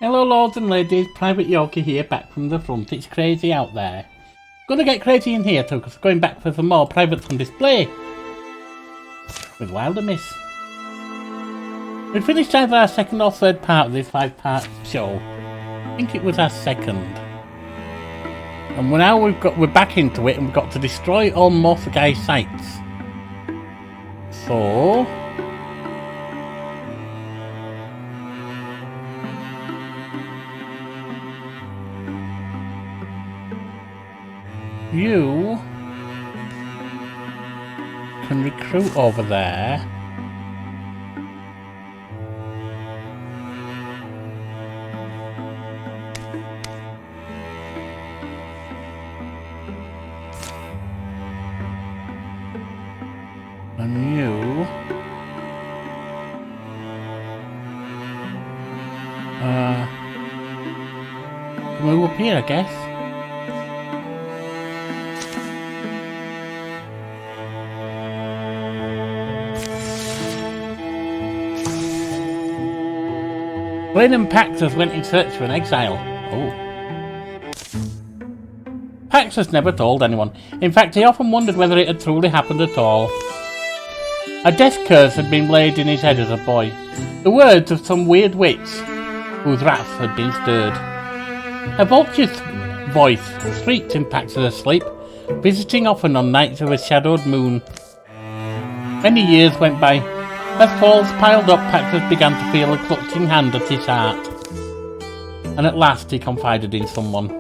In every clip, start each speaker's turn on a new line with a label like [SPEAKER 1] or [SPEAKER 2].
[SPEAKER 1] Hello lords and ladies, Private Yorkie here, back from the front. It's crazy out there. Gonna get crazy in here too, because going back for some more privates on display. With Wildermyth. We finished either our second or third part of this 5-part show. I think it was our second. And now we're back into it and we've got to destroy all Morphegai sites. So... you can recruit over there. And you move up here, I guess. Flynn and Paxus went in search for an exile. Oh. Paxus never told anyone. In fact, he often wondered whether it had truly happened at all. A death curse had been laid in his head as a boy. The words of some weird witch whose wrath had been stirred. A vulture's voice shrieked in Paxus' sleep, visiting often on nights of a shadowed moon. Many years went by. As falls piled up, Paxus began to feel a clutching hand at his heart. And at last he confided in someone.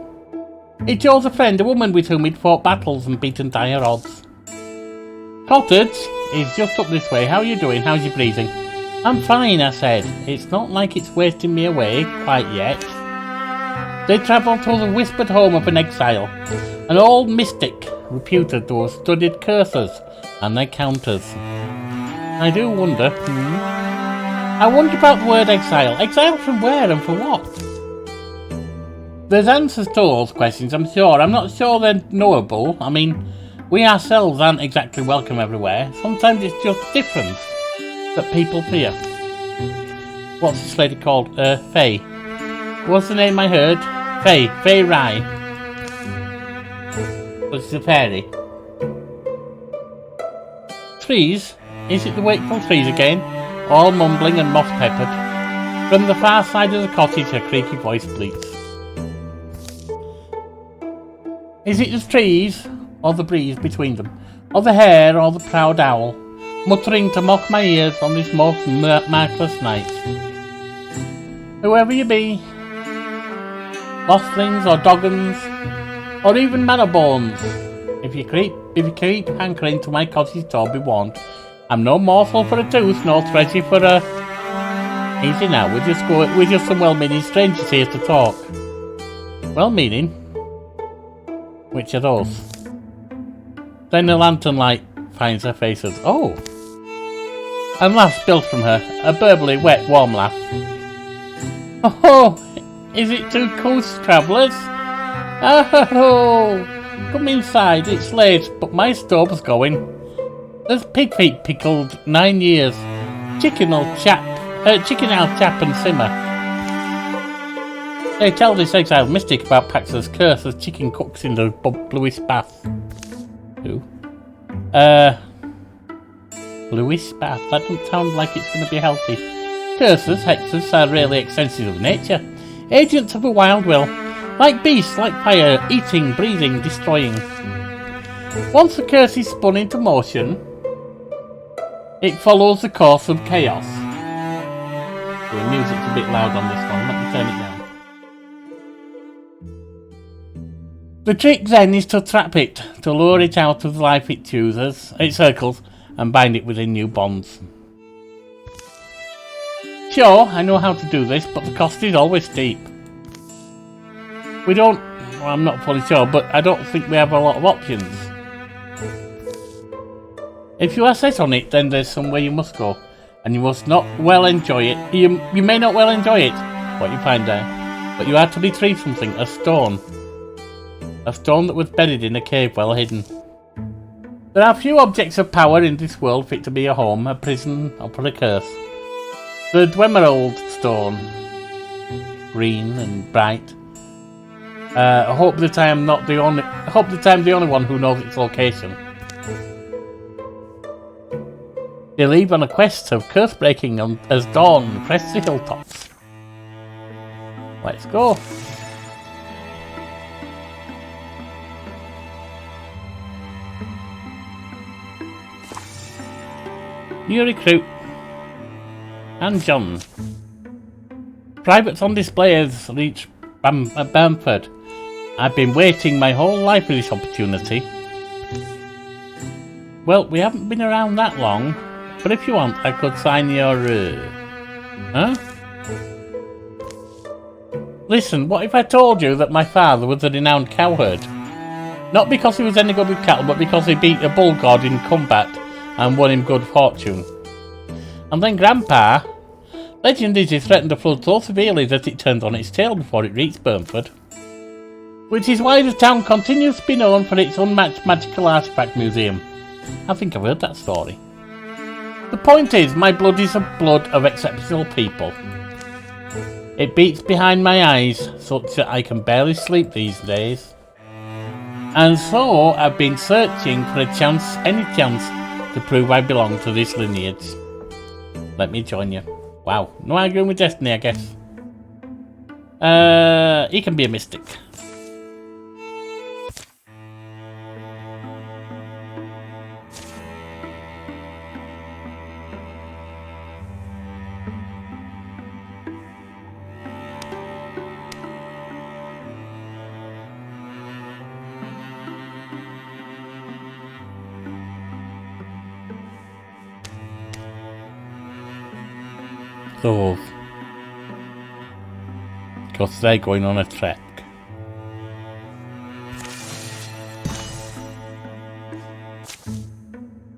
[SPEAKER 1] He chose a friend, a woman with whom he'd fought battles and beaten dire odds. Cottage is just up this way. How are you doing? How's your breathing? I'm fine, I said. It's not like it's wasting me away quite yet. They travelled to the whispered home of an exile, an old mystic reputed to have studied curses and their counters. I do wonder. I wonder about the word exile. Exile from where and for what? There's answers to those questions, I'm sure. I'm not sure they're knowable. I mean, we ourselves aren't exactly welcome everywhere. Sometimes it's just difference that people fear. What's this lady called? Faye. What's the name I heard? Faye. Faye Rye. What's the fairy? Trees? Is it the wakeful trees again? All mumbling and moss-peppered. From the far side of the cottage a creaky voice bleats. Is it the trees, or the breeze between them, or the hare, or the proud owl, muttering to mock my ears on this most markless night? Whoever you be, lostlings or doggons, or even manor-bones, if you keep hankering to my cottage door, be warned. I'm no morsel for a tooth, nor treasure for a... Easy now, we're just some well-meaning strangers here to talk. Well-meaning? Which are those? Then the lantern light finds her faces. Oh! And laughs built from her, a burbly, wet, warm laugh. Oh! Is it two coast travellers? Oh! Come inside, it's late, but my stove's going. There's pig feet pickled 9 years. Chicken I'll chap and simmer. They tell this exiled mystic about Pax's curse as chicken cooks in the bluish bath. Who? Bluish bath? That doesn't sound like it's going to be healthy. Curses, hexes, are really extensions of nature. Agents of a wild will. Like beasts, like fire, eating, breathing, destroying. Once the curse is spun into motion, it follows the course of chaos. The music's a bit loud on this one, let me turn it down. The trick then is to trap it, to lure it out of the life it chooses, it circles, and bind it within new bonds. Sure, I know how to do this, but the cost is always steep. Well, I'm not fully sure, but I don't think we have a lot of options. If you are set on it, then there's somewhere you must go, and you must not well enjoy it. You may not well enjoy it, what you find there, but you are to retrieve something, a stone that was buried in a cave well hidden. There are few objects of power in this world fit to be a home, a prison, or for a curse. The Dwemerald stone, green and bright. I hope that I'm the only one who knows its location. They leave on a quest of curse breaking as dawn crests the hilltops. Let's go. New recruit. And John. Privates on display as reach Bamford. I've been waiting my whole life for this opportunity. Well, we haven't been around that long, but if you want, I could sign your... Huh? Listen, what if I told you that my father was a renowned cowherd? Not because he was any good with cattle, but because he beat a bull god in combat and won him good fortune. And then Grandpa... Legend is he threatened the flood so severely that it turned on its tail before it reached Burnford. Which is why the town continues to be known for its unmatched magical artifact museum. I think I've heard that story. The point is, my blood is the blood of exceptional people. It beats behind my eyes, such that I can barely sleep these days. And so, I've been searching for any chance, to prove I belong to this lineage. Let me join you. Wow, no arguing with destiny, I guess. He can be a mystic. So, because they're going on a trek.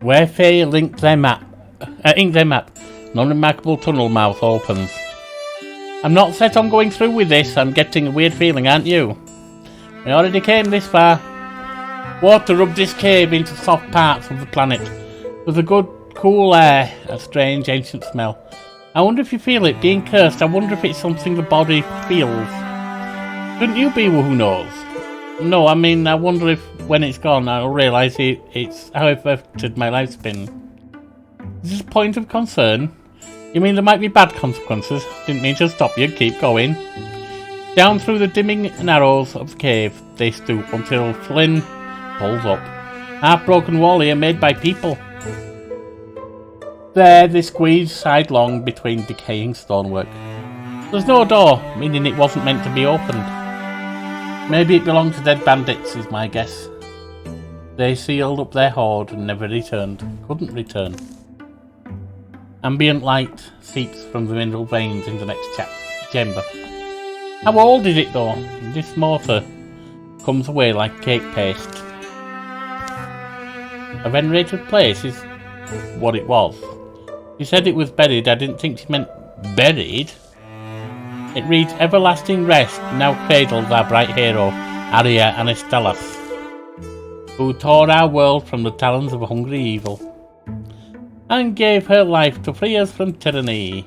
[SPEAKER 1] Where Faye inked their map, an unremarkable tunnel mouth opens. I'm not set on going through with this. I'm getting a weird feeling, aren't you? We already came this far. Water rubbed this cave into soft parts of the planet. There's a good, cool air, a strange, ancient smell. I wonder if you feel it. Being cursed, I wonder if it's something the body feels. Couldn't you be who knows? No, I mean, I wonder if when it's gone, I'll realise it's how it affected my lifespan. Is this a point of concern? You mean there might be bad consequences? Didn't mean to stop you. Keep going. Down through the dimming narrows of the cave, they stoop until Flynn pulls up. Half-broken wall here made by people. There, they squeeze sidelong between decaying stonework. There's no door, meaning it wasn't meant to be opened. Maybe it belonged to dead bandits, is my guess. They sealed up their hoard and never returned. Couldn't return. Ambient light seeps from the mineral veins in the next chamber. How old is it though? This mortar comes away like cake paste. A venerated place is what it was. He said it was buried. I didn't think he meant buried. It reads, Everlasting Rest now cradles our bright hero, Arya Anastalas, who tore our world from the talons of hungry evil, and gave her life to free us from tyranny.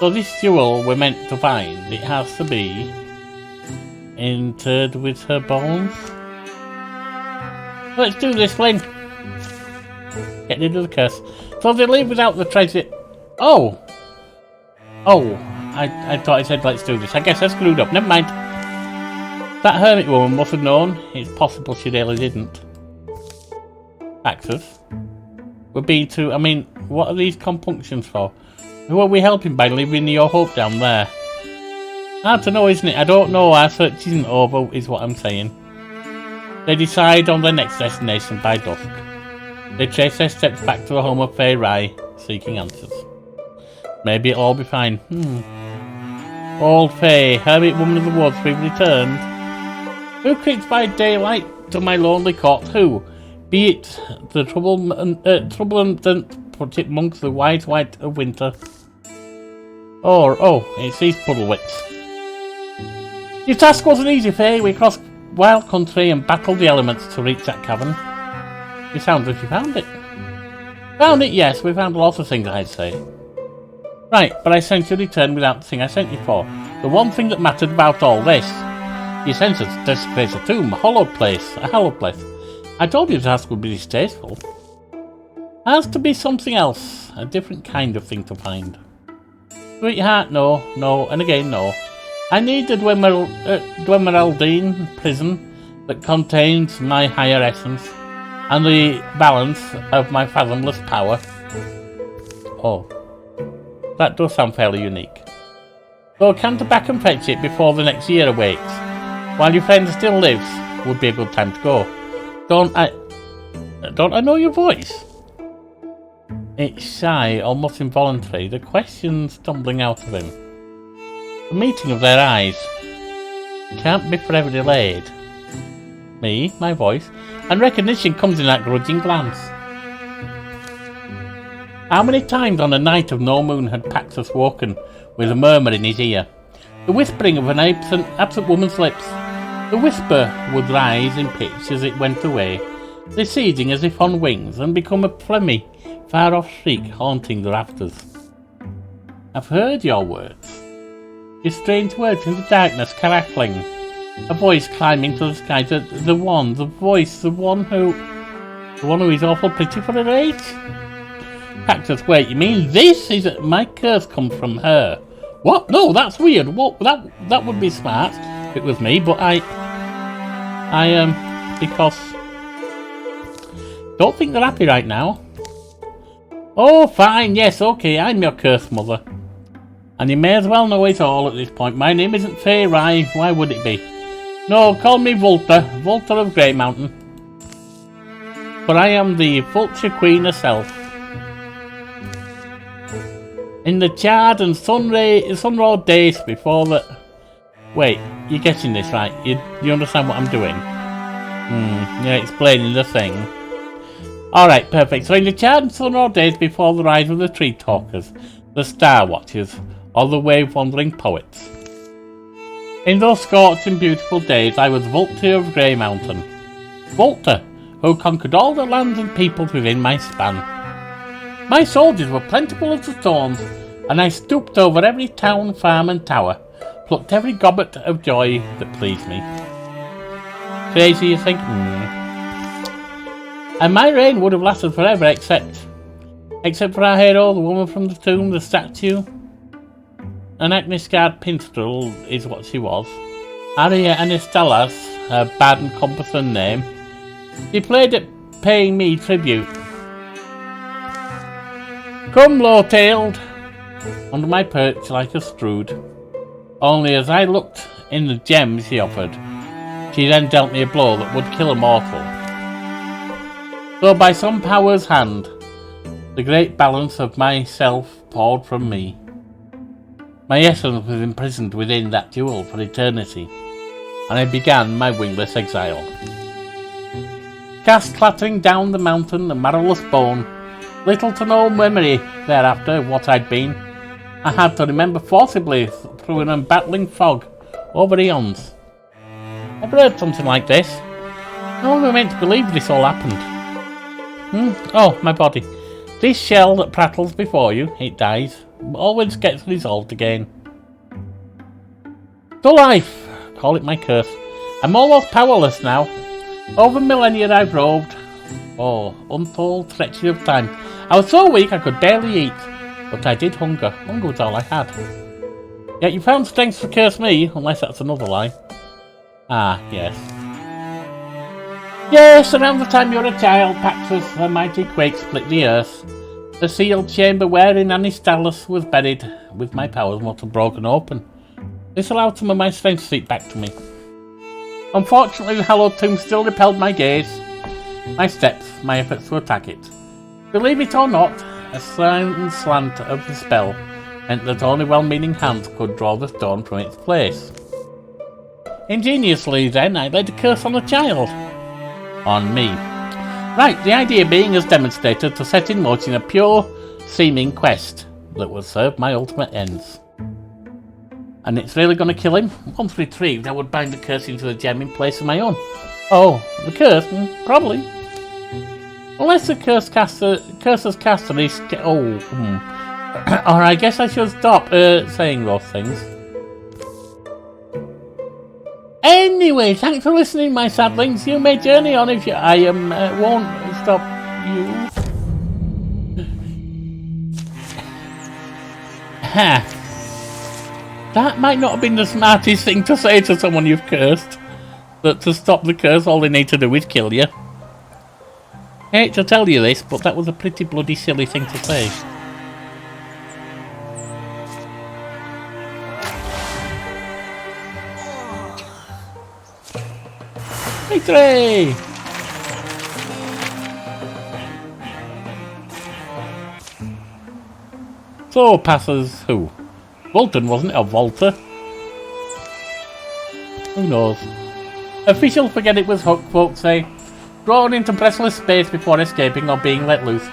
[SPEAKER 1] So this jewel we're meant to find, it has to be interred with her bones. Let's do this, Flynn. Get rid of the curse. So they leave without the treasure. Oh, I thought I said let's do this. I guess I screwed up. Never mind. That hermit woman must have known. It's possible she really didn't. Axis. We're being too... I mean, what are these compunctions for? Who are we helping by leaving your hope down there? Hard to know, isn't it? I don't know. Our search isn't over, is what I'm saying. They decide on their next destination by dusk. They trace their steps back to the home of Faye Rye, seeking answers. Maybe it'll all be fine. Old Faye, hermit woman of the woods, we've returned. Who creeps by daylight to my lonely cot? Who? Be it the trouble and put it amongst the wide white of winter. Oh, it's these puddlewits. Your task wasn't easy, Faye. We crossed wild country and battled the elements to reach that cavern. You sound as if you found it. Found it, yes. We found lots of things, I'd say. Right, but I sent you a return without the thing I sent you for. The one thing that mattered about all this. You sent us to desecrate a tomb, a hallowed place. I told you the task would be distasteful. Has to be something else, a different kind of thing to find. Sweetheart, no, and again no. I need the Dwemeraldine prison that contains my higher essence and the balance of my fathomless power. Oh, that does sound fairly unique. So canter back and fetch it before the next year awakes. While your friend still lives, would be a good time to go. Don't I know your voice? It's shy, almost involuntary, the questions stumbling out of him. The meeting of their eyes can't be forever delayed. Me, my voice, and recognition comes in that grudging glance. How many times on a night of no moon had Paxos woken with a murmur in his ear? The whispering of an absent woman's lips. The whisper would rise in pitch as it went away, receding as if on wings, and become a phlegmy, far-off shriek haunting the rafters. I've heard your words. Your strange words in the darkness, crackling. A voice climbing to the sky. The one who is awful pretty for her age? Paxos, wait, you mean this? Is it my curse comes from her? What? No, that's weird. What? That would be smart if it was me, but because don't think they're happy right now. Oh, fine, yes, okay, I'm your cursed mother. And you may as well know it all at this point. My name isn't Fay Rye, why would it be? No, call me Vulture of Grey Mountain. For I am the Vulture Queen herself. In the charred and sun-rolled days before the... Wait, you're getting this right? You understand what I'm doing? You're explaining the thing. Alright, perfect. So in the charred and sun-rolled days before the rise of the Tree Talkers, the Star Watchers, or the wave-wandering poets. In those scorched and beautiful days, I was Vulture of Grey Mountain. Vulture, who conquered all the lands and peoples within my span. My soldiers were plentiful as the storms, and I stooped over every town, farm and tower, plucked every goblet of joy that pleased me. Crazy, you think? And my reign would have lasted forever, except for our hero, the woman from the tomb, the statue. An acne-scarred pinstrel is what she was. Aria Anistalas, her bad and compassant name. She played at paying me tribute. Come, low-tailed, under my perch like a strood. Only as I looked in the gems she offered, she then dealt me a blow that would kill a mortal. So by some power's hand, the great balance of myself poured from me. My essence was imprisoned within that jewel for eternity, and I began my wingless exile. Cast clattering down the mountain, a marrowless bone, little to no memory thereafter of what I'd been. I had to remember forcibly through an unbattling fog over eons. Ever heard something like this? How am I meant to believe this all happened? Oh, my body. This shell that prattles before you, it dies, but always gets resolved again. To life! Call it my curse. I'm almost powerless now. Over millennia I've roved. Oh, untold stretches of time. I was so weak I could barely eat, but I did hunger. Hunger was all I had. Yet you found strength to curse me, unless that's another lie. Ah, yes. Yes, around the time you were a child, Paxos, a mighty quake split the earth. The sealed chamber wherein Anistalas was buried, with my powers must have broken open. This allowed some of my strength to seep back to me. Unfortunately, the hallowed tomb still repelled my gaze, my steps, my efforts to attack it. Believe it or not, a silent slant of the spell meant that only well-meaning hands could draw the stone from its place. Ingeniously, then, I laid a curse on a child. On me. Right, the idea being, as demonstrated, to set in motion a pure-seeming quest that would serve my ultimate ends. And it's really going to kill him? Once retrieved, I would bind the curse into the gem in place of my own. Oh, the curse? Probably. Unless the curse's caster is... Or I guess I should stop saying those things. Anyway, thanks for listening, my sadlings. You may journey on if you... I won't stop you. Ha! That might not have been the smartest thing to say to someone you've cursed. That to stop the curse, all they need to do is kill you. Hate to tell you this, but that was a pretty bloody silly thing to say. Victory! So passes who? Vulcan, wasn't it? Or Volta? Who knows? Officials forget it was Hook, folks say. Drawn into breathless space before escaping or being let loose.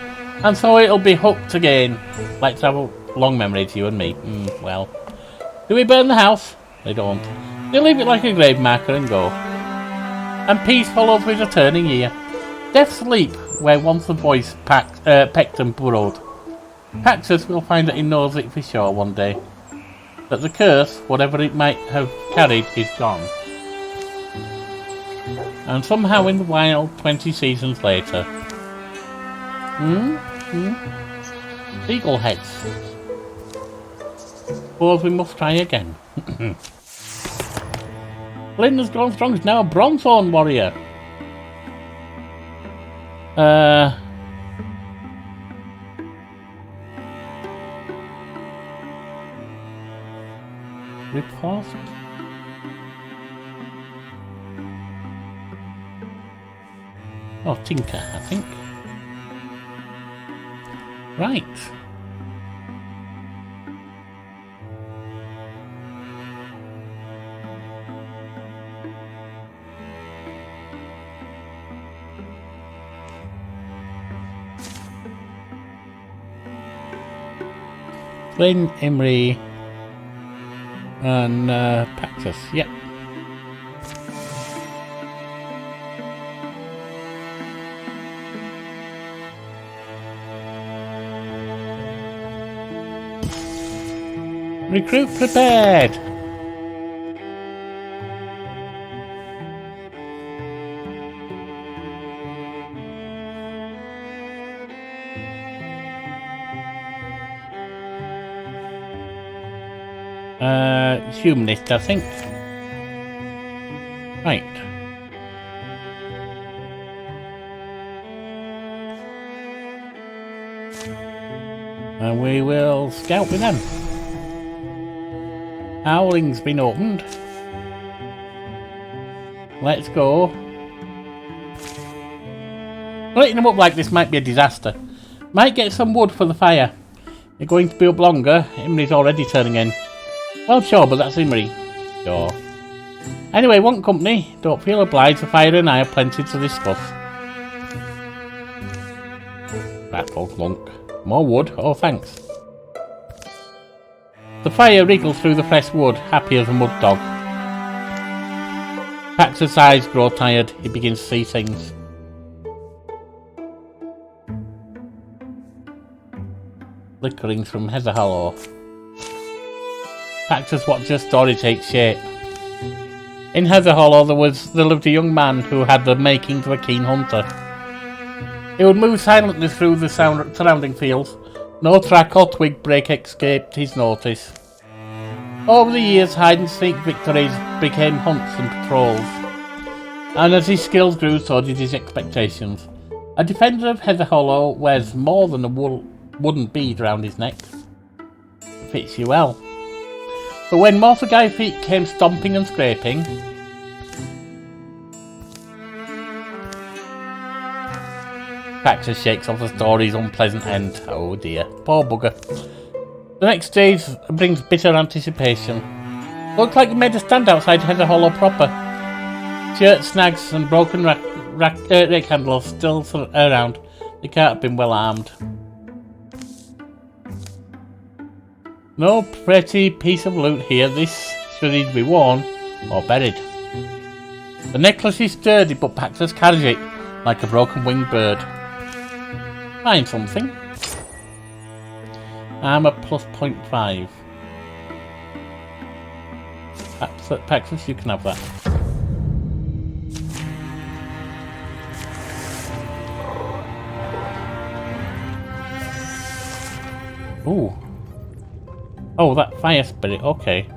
[SPEAKER 1] And so it'll be hooked again. Let's have a long memory to you and me. Well. Do we burn the house? They don't. They leave it like a grave marker and go. And peace follows with a turning year. Death sleep, where once the voice pecked and burrowed. Paxus will find that he knows it for sure one day. That the curse, whatever it might have carried, is gone. And somehow in the wild, 20 seasons later... Eagle heads. Suppose we must try again. Lynn has grown strong, is now a Bronzehorn warrior. Report. Oh, Tinker, I think. Right. Flynn, Emery, and Paxus, yep. Recruit prepared! Humanist, I think. Right. And we will scout with them. Howling's been opened. Let's go. Lighting them up like this might be a disaster. Might get some wood for the fire. You're going to be up longer. Imri's already turning in. Well, sure, but that's Imri. Sure. Anyway, want company? Don't feel obliged. The fire and I have plenty to discuss. Rattle clunk. More wood? Oh, thanks. The fire wriggles through the fresh wood, happy as a mud dog. Pax's eyes grow tired. He begins to see things. Flickerings from Heather Hollow. Paxus watched her story take shape. In Heather Hollow there lived a young man who had the makings of a keen hunter. He would move silently through the surrounding fields. No track or twig break escaped his notice. Over the years, hide-and-seek victories became hunts and patrols. And as his skills grew, so did his expectations. A defender of Heather Hollow wears more than a wooden bead around his neck. Fits you well. But when Morthagai feet came stomping and scraping, Paxus shakes off the story's unpleasant end. Oh dear, poor bugger. The next stage brings bitter anticipation. Looks like you made a stand outside Heather Hollow proper. Shirt snags and broken rake handles still around. They can't have been well armed. No pretty piece of loot here. This should either be worn or buried. The necklace is sturdy, but Paxus carries it like a broken winged bird. Find something. Armor plus 0.5. Paxus, you can have that. Ooh. Oh, that fire spirit, okay.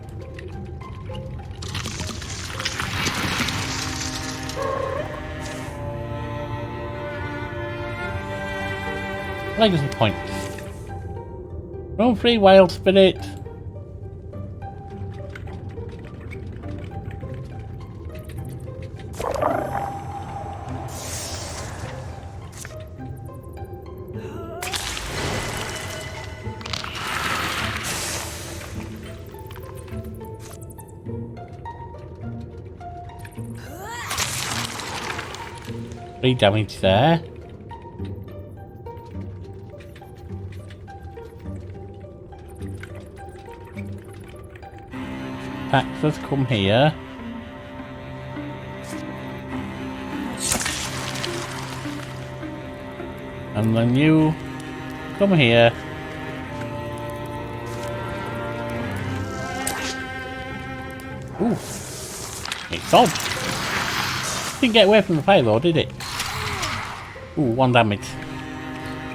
[SPEAKER 1] Legacy points. Roam free, wild spirit. Free damage there. Paxus, come here. And then you come here. Ooh. It's odd. Didn't get away from the fire though, did it? Ooh, 1 damage.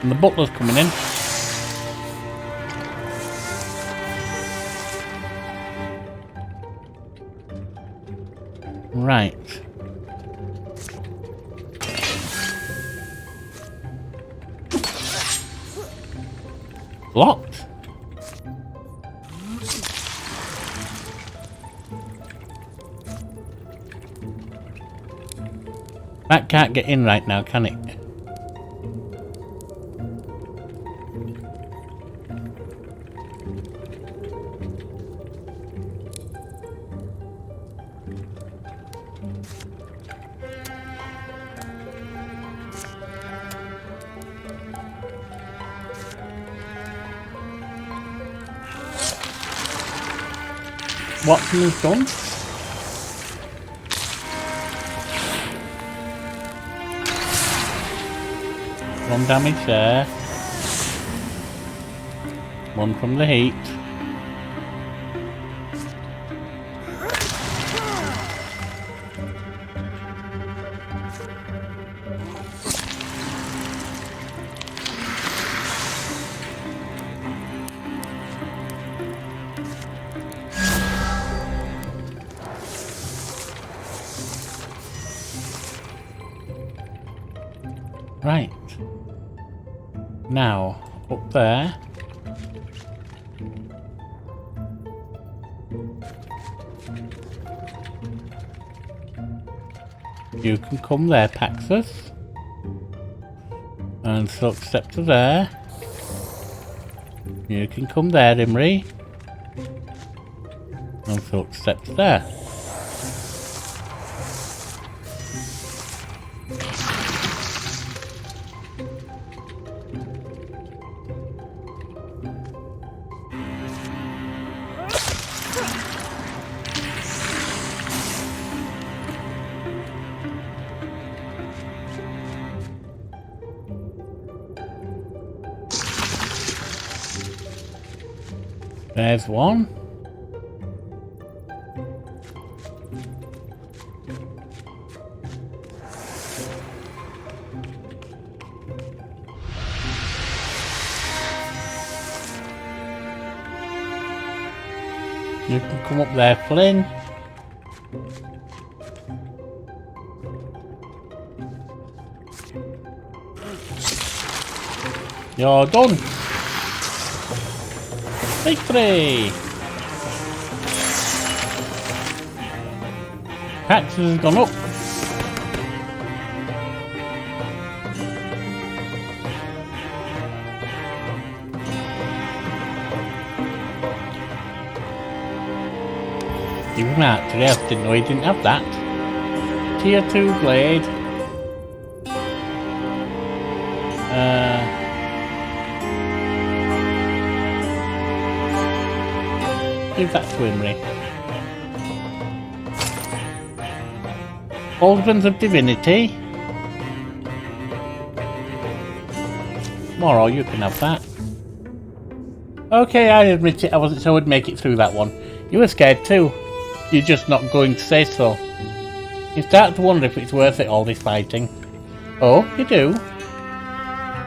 [SPEAKER 1] And the butler's coming in. Right. Locked. That can't get in right now, can it? Watson is done. One damage there. One from the heat. Right. Now, up there. You can come there, Paxus. And Silk Scepter there. You can come there, Imri. And Silk Scepter there. There's one. You can come up there, Flynn. You're done. Victory! Paxus has gone up. Even that, today I didn't know he didn't have that. Tier 2 blade. Give that to Imri. Cauldrons of Divinity. Moro, you can have that. Okay, I admit it, I wasn't sure I'd make it through that one. You were scared too. You're just not going to say so. You start to wonder if it's worth it, all this fighting. Oh, you do?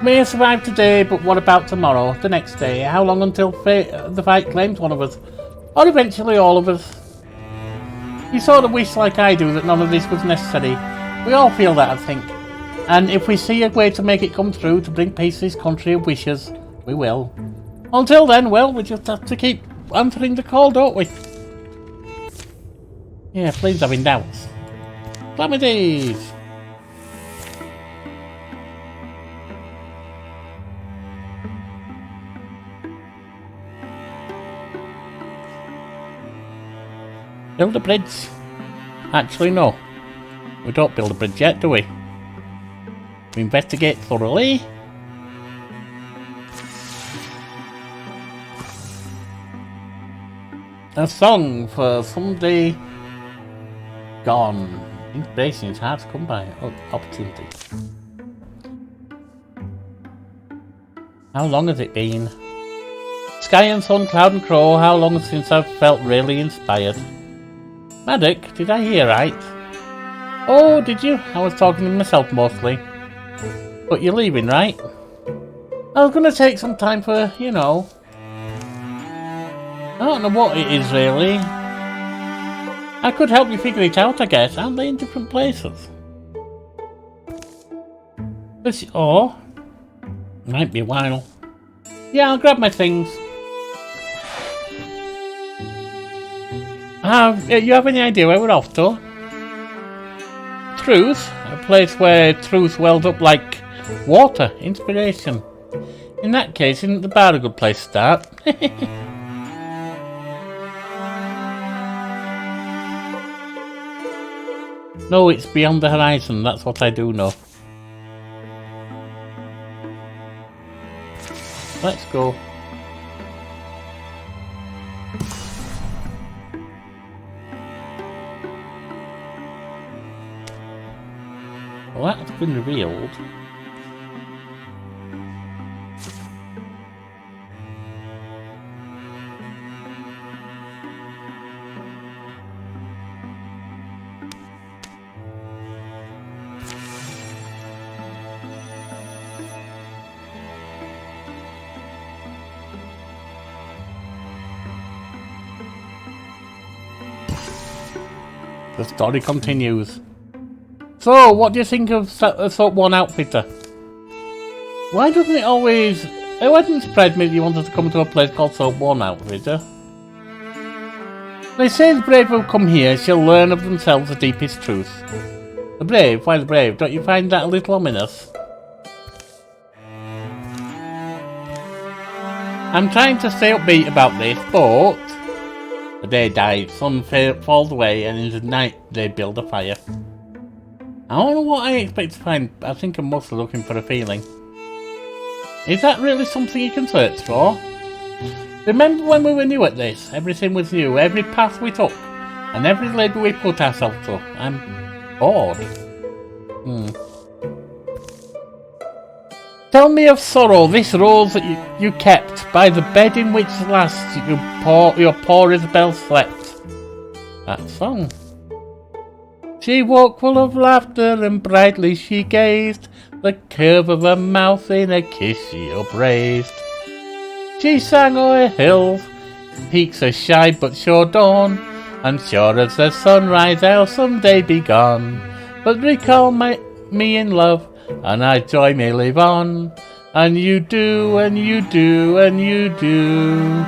[SPEAKER 1] May have survived today, but what about tomorrow? The next day? How long until the fight claims one of us? Or eventually all of us? You sort of wish, like I do, that none of this was necessary. We all feel that, I think. And if we see a way to make it come through, to bring peace to this country of wishes, we will. Until then, well, we just have to keep answering the call, don't we? Yeah, please having doubts. Calamities! Build a bridge. Actually, no. We don't build a bridge yet, do we? We investigate thoroughly. A song for someday gone. Inspiration is hard to come by. Opportunity. How long has it been? Sky and sun, cloud and crow, how long since I've felt really inspired? Maddock, did I hear right? Oh, did you? I was talking to myself mostly. But you're leaving, right? I was gonna take some time for, you know... I don't know what it is, really. I could help you figure it out, I guess. Aren't they in different places? Oh. Might be a while. Yeah, I'll grab my things. You have any idea where we're off to? Truth? A place where truth welled up like water. Inspiration. In that case, isn't the bar a good place to start? No, it's beyond the horizon. That's what I do know. Let's go. Well, that's been revealed. The story continues. So, what do you think of Soap One Outfitter? Why doesn't it always... It hadn't spread me that you wanted to come to a place called Soap One Outfitter. They say the brave who come here shall learn of themselves the deepest truth. The brave? Why the brave? Don't you find that a little ominous? I'm trying to stay upbeat about this, but... The day dies, sun falls away, and in the night they build a fire. I don't know what I expect to find. I think I'm mostly looking for a feeling. Is that really something you can search for? Remember when we were new at this? Everything was new, every path we took, and every labour we put ourselves to. I'm bored. Tell me of sorrow, this rose that you kept, by the bed in which last your poor Isabel slept. That song. She woke full of laughter and brightly she gazed, the curve of her mouth in a kiss she upraised. She sang o'er hills, peaks of shy but sure dawn, and sure as the sunrise I'll someday be gone. But recall me in love, and our joy may live on, and you do, and you do, and you do.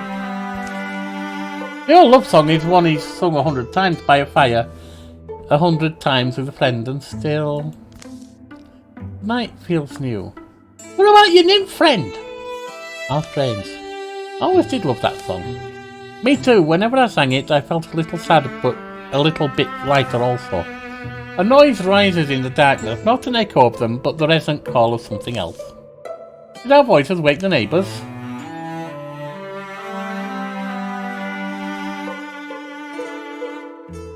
[SPEAKER 1] The old love song is one he's sung 100 times by a fire, 100 times with a friend, and still... Night feels new. What about your nymph friend? How strange. I always did love that song. Me too, whenever I sang it I felt a little sad, but a little bit lighter also. A noise rises in the darkness, not an echo of them, but the resonant call of something else. Did our voices wake the neighbours?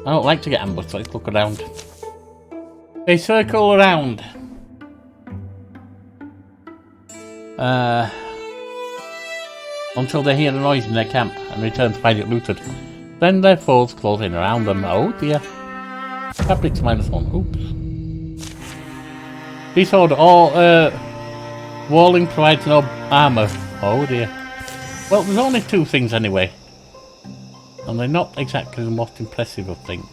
[SPEAKER 1] I don't like to get ambushed, so let's look around. They circle around. until they hear a noise in their camp and return to find it looted. Then their foes close in around them. Oh dear. Fabrics -1. Oops. Disorder. Walling provides no armor. Oh dear. Well, there's only 2 things anyway. And they're not exactly the most impressive of things.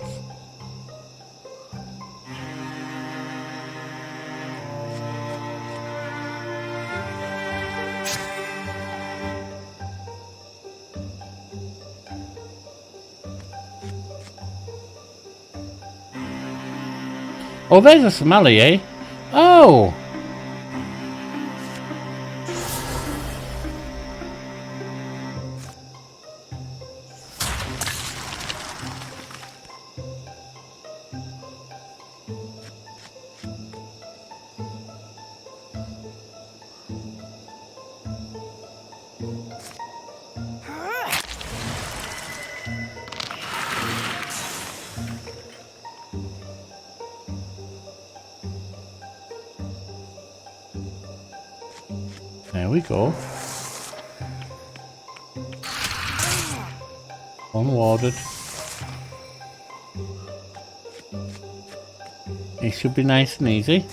[SPEAKER 1] Oh, there's a Somali, eh? Oh! There we go. Unwarded. It should be nice and easy.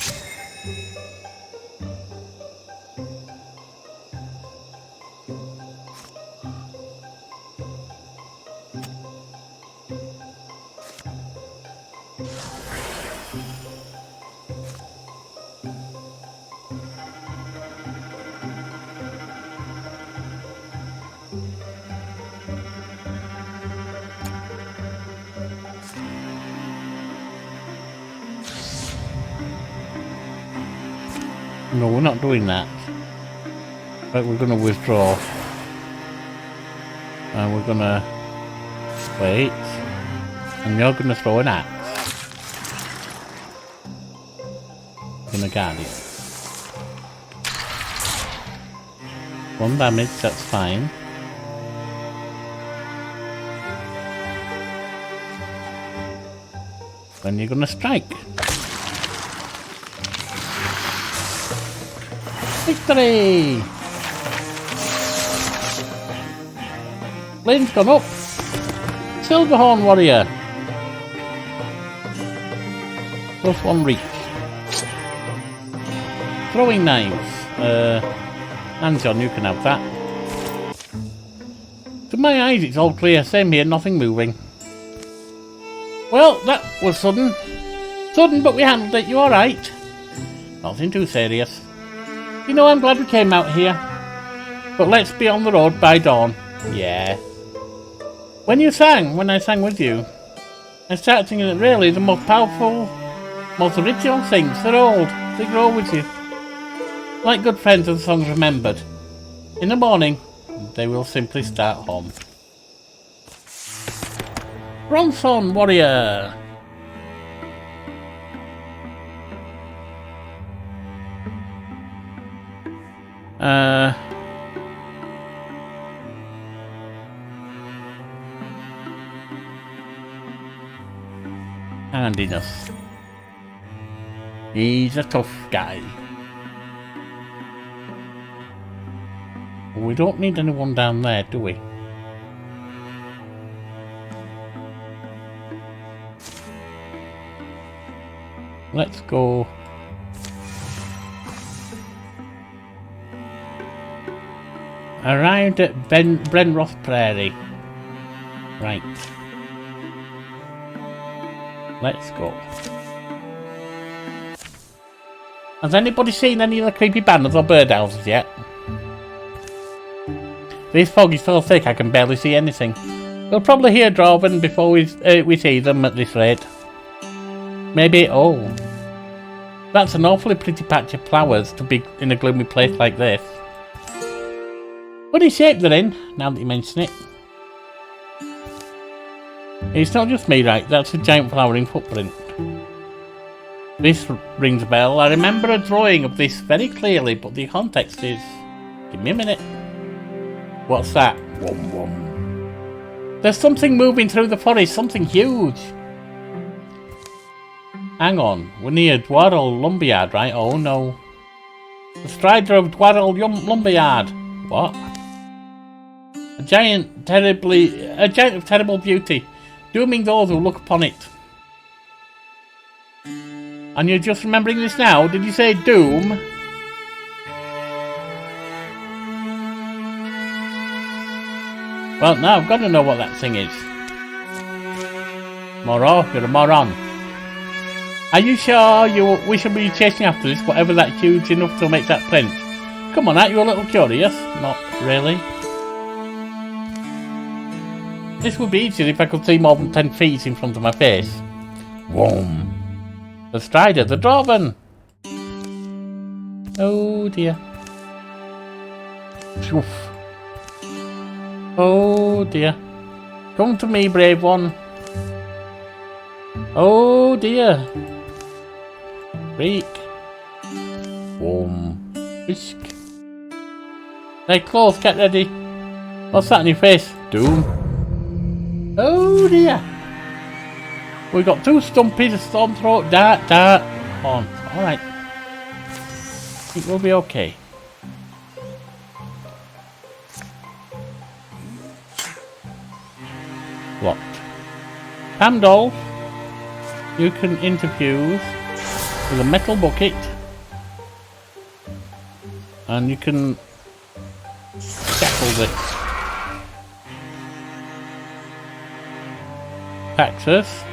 [SPEAKER 1] No, we're not doing that. But we're going to withdraw. And we're going to wait. And you're going to throw an axe. Going to guard it. 1 damage, that's fine. Then you're going to strike. Victory! Flame's gone up. Silverhorn warrior. +1 reach. Throwing knives. Anjon, you can have that. To my eyes, it's all clear. Same here, nothing moving. Well, that was sudden. Sudden, but we handled it. You alright? Nothing too serious. You know, I'm glad we came out here. But let's be on the road by dawn. Yeah. When I sang with you, I started singing that really the most powerful, most original things, they're old. They grow with you. Like good friends and songs remembered. In the morning, they will simply start home. Bronson warrior. Handiness. He's a tough guy. We don't need anyone down there, do we? Let's go. Arrived at Brenroth Prairie. Right. Let's go. Has anybody seen any of the creepy banners or birdhouses yet? This fog is so thick I can barely see anything. We'll probably hear Dwarven before we see them at this rate. Maybe, oh. That's an awfully pretty patch of flowers to be in a gloomy place like this. Funny shape they're in, now that you mention it. It's not just me, right? That's a giant flowering footprint. This rings a bell. I remember a drawing of this very clearly, but the context is... Give me a minute. What's that? Wom wom. There's something moving through the forest, something huge. Hang on, we're near Dwarrel Lumberyard, right? Oh no. The Strider of Dwarrel Lumberyard. What? A giant of terrible beauty, dooming those who look upon it. And you're just remembering this now? Did you say doom? Well, now I've got to know what that thing is. Moro, you're a moron. Are you sure we should be chasing after this, whatever that's huge enough to make that print? Come on, aren't you a little curious? Not really. This would be easier if I could see more than 10 feet in front of my face. Whoom. The Strider, the Dwarven! Oh dear. Oof. Oh dear. Come to me, brave one. Oh dear. Break. Boom. Whisk. Stay close, get ready. What's that in your face? Doom. Oh dear. We got two Stumpies, a Stormthroat, dart, on. Alright. It will be okay. Locked. Pamdolf, you can interfuse with a metal bucket, and you can scaffold it. Paxus.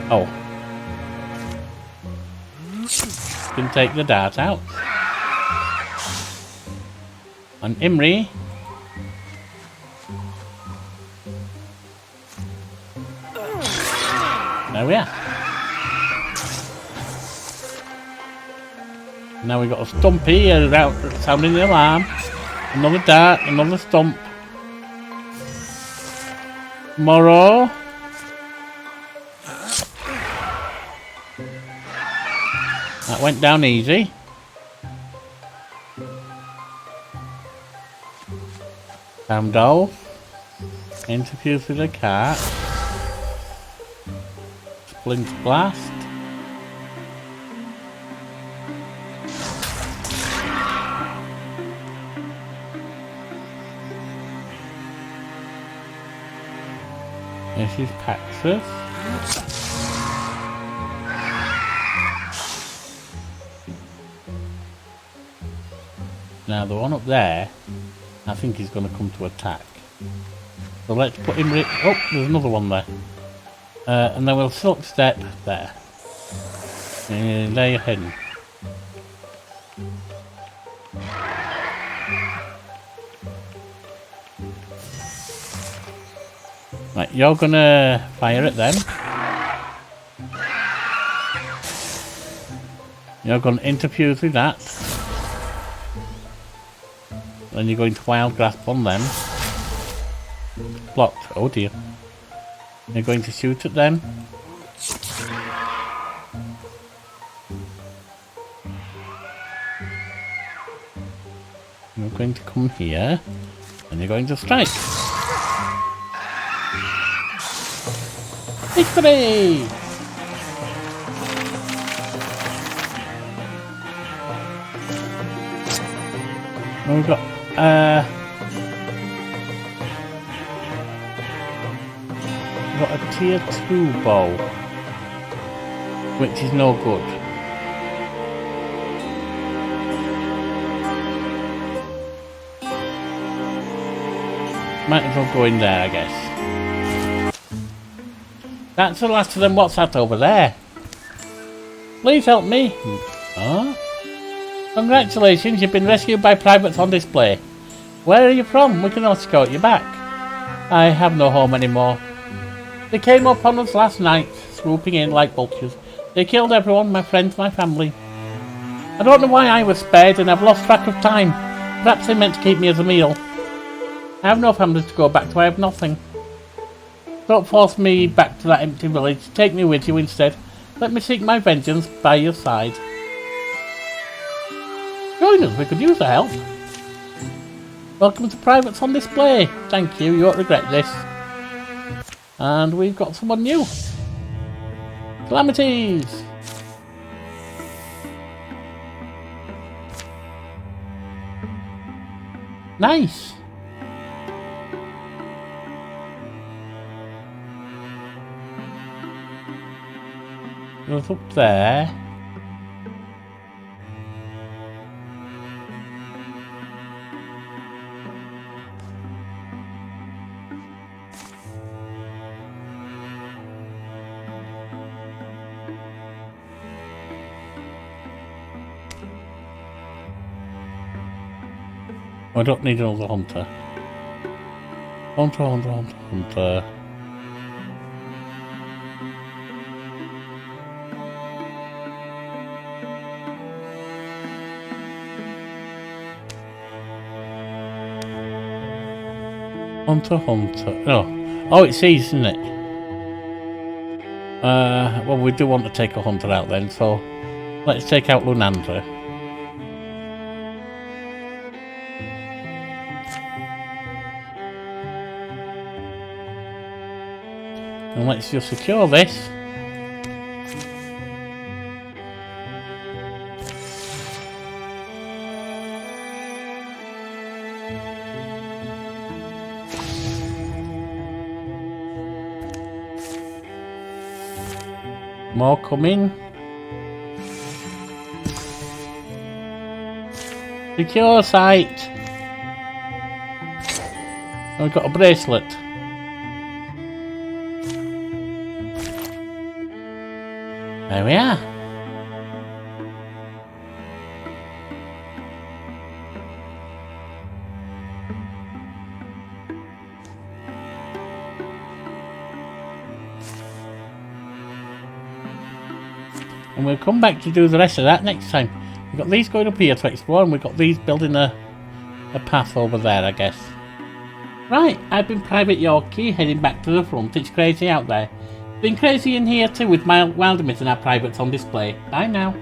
[SPEAKER 1] Oh. You can take the dart out. And Imri. There we are. Now we've got a Stumpy sounding the alarm. Another dart, another stump. Moro. That went down easy. Pamdolf. Interfuse with a cart. Splint blast. This is Paxus. Now the one up there, I think he's going to come to attack. So let's put him. Oh, there's another one there. And then we'll silk step there. And there you're heading. Right, you're gonna fire at them. You're gonna interfuse with that. Then you're going to wild grasp on them. Blocked. Oh dear. You're going to shoot at them. You're going to come here. And you're going to strike. Victory! We've got a tier 2 bow, which is no good. Might as well go in there, I guess. That's the last of them. What's that over there? Please help me. Huh? Congratulations, you've been rescued by privates on display. Where are you from? We can escort you back. I have no home anymore. They came up on us last night, swooping in like vultures. They killed everyone, my friends, my family. I don't know why I was spared, and I've lost track of time. Perhaps they meant to keep me as a meal. I have no family to go back to, I have nothing. Don't force me back to that empty village. Take me with you instead. Let me seek my vengeance by your side. Join us, we could use the help. Welcome to Privates on Display. Thank you, you won't regret this. And we've got someone new. Calamities. Nice. Goes up there. I don't need another hunter. Hunter. Hunter. Oh, it's easy, isn't it? Well, we do want to take a hunter out then, so let's take out Lunandra. And let's just secure this. More coming. Secure site. We've got a bracelet. There we are. And we'll come back to do the rest of that next time. We've got these going up here to explore, and we've got these building a path over there, I guess. Right, I've been Private Yorkie, heading back to the front. It's crazy out there. It's been crazy in here too, with my Wildermyth and our privates on display. Bye now.